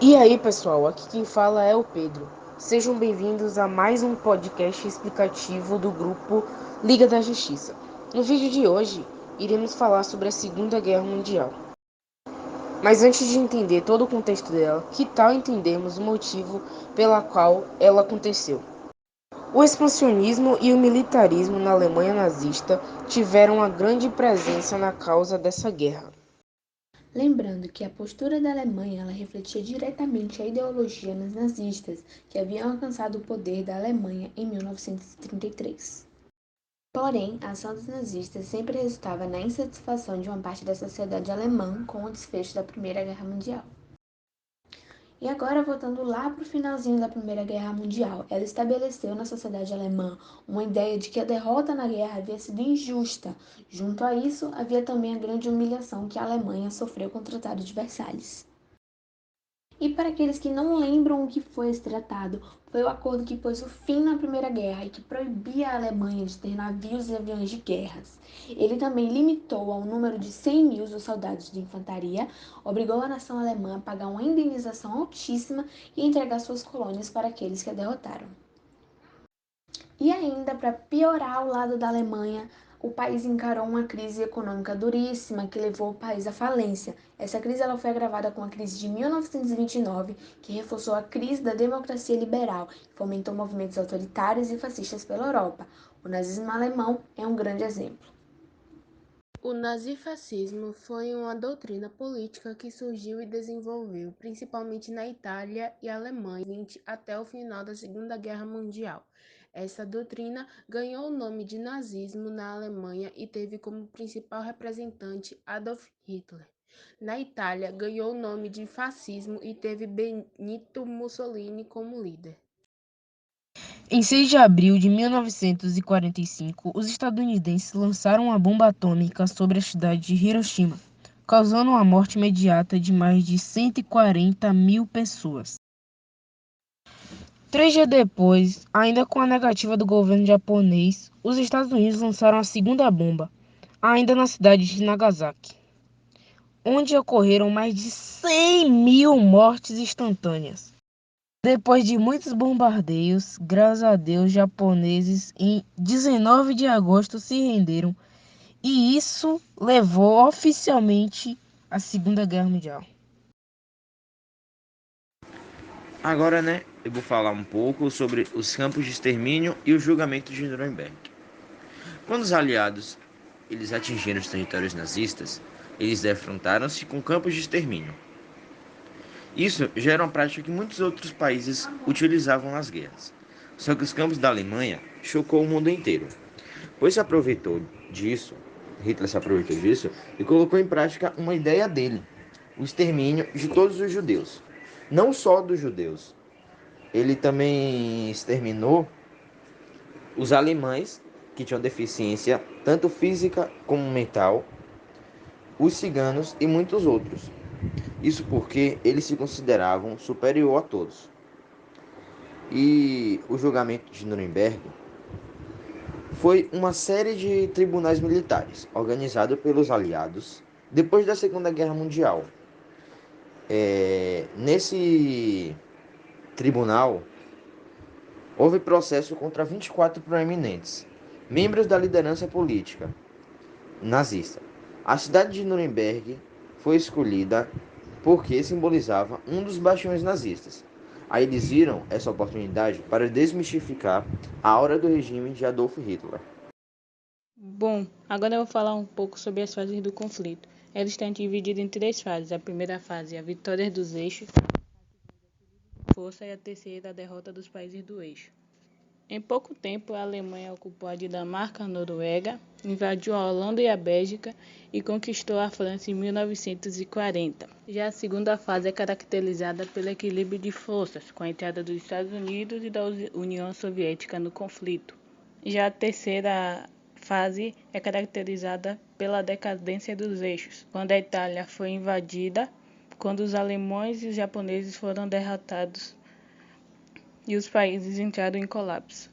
E aí, pessoal, aqui quem fala é o Pedro. Sejam bem-vindos a mais um podcast explicativo do grupo Liga da Justiça. No vídeo de hoje, iremos falar sobre a Segunda Guerra Mundial. Mas antes de entender todo o contexto dela, que tal entendermos o motivo pela qual ela aconteceu? O expansionismo e o militarismo na Alemanha nazista tiveram uma grande presença na causa dessa guerra. Lembrando que a postura da Alemanha ela refletia diretamente a ideologia dos nazistas, que haviam alcançado o poder da Alemanha em 1933. Porém, a ação dos nazistas sempre resultava na insatisfação de uma parte da sociedade alemã com o desfecho da Primeira Guerra Mundial. E agora, voltando lá para o finalzinho da Primeira Guerra Mundial, ela estabeleceu na sociedade alemã uma ideia de que a derrota na guerra havia sido injusta. Junto a isso, havia também a grande humilhação que a Alemanha sofreu com o Tratado de Versalhes. E para aqueles que não lembram o que foi esse tratado, foi o acordo que pôs o fim na Primeira Guerra e que proibia a Alemanha de ter navios e aviões de guerras. Ele também limitou ao número de 100 mil os soldados de infantaria, obrigou a nação alemã a pagar uma indenização altíssima e entregar suas colônias para aqueles que a derrotaram. E ainda, para piorar ao lado da Alemanha, o país encarou uma crise econômica duríssima que levou o país à falência. Essa crise ela foi agravada com a crise de 1929, que reforçou a crise da democracia liberal e fomentou movimentos autoritários e fascistas pela Europa. O nazismo alemão é um grande exemplo. O nazifascismo foi uma doutrina política que surgiu e desenvolveu principalmente na Itália e Alemanha até o final da Segunda Guerra Mundial. Essa doutrina ganhou o nome de nazismo na Alemanha e teve como principal representante Adolf Hitler. Na Itália, ganhou o nome de fascismo e teve Benito Mussolini como líder. Em 6 de abril de 1945, os estadunidenses lançaram uma bomba atômica sobre a cidade de Hiroshima, causando a morte imediata de mais de 140 mil pessoas. 3 dias depois, ainda com a negativa do governo japonês, os Estados Unidos lançaram a segunda bomba, ainda na cidade de Nagasaki, onde ocorreram mais de 100 mil mortes instantâneas. Depois de muitos bombardeios, graças a Deus, japoneses em 19 de agosto se renderam, e isso levou oficialmente à Segunda Guerra Mundial. Agora, eu vou falar um pouco sobre os campos de extermínio e o julgamento de Nuremberg. Quando os aliados eles atingiram os territórios nazistas, eles defrontaram-se com campos de extermínio. Isso já era uma prática que muitos outros países utilizavam nas guerras. Só que os campos da Alemanha chocou o mundo inteiro, pois Hitler se aproveitou disso e colocou em prática uma ideia dele, o extermínio de todos os judeus. Não só dos judeus, ele também exterminou os alemães que tinham deficiência tanto física como mental, os ciganos e muitos outros. Isso porque eles se consideravam superior a todos. E o julgamento de Nuremberg foi uma série de tribunais militares organizado pelos aliados depois da Segunda Guerra Mundial. Nesse tribunal houve processo contra 24 proeminentes, membros da liderança política nazista. A cidade de Nuremberg foi escolhida porque simbolizava um dos bastiões nazistas. Aí eles viram essa oportunidade para desmistificar a aura do regime de Adolf Hitler. Bom, agora eu vou falar um pouco sobre as fases do conflito. Eles estão divididos em 3 fases. A primeira fase é a vitória dos eixos, a força, e a terceira a derrota dos países do eixo. Em pouco tempo, a Alemanha ocupou a Dinamarca, a Noruega, invadiu a Holanda e a Bélgica e conquistou a França em 1940. Já a segunda fase é caracterizada pelo equilíbrio de forças, com a entrada dos Estados Unidos e da União Soviética no conflito. Já a terceira fase é caracterizada pela decadência dos eixos, quando a Itália foi invadida, quando os alemães e os japoneses foram derrotados e os países entraram em colapso.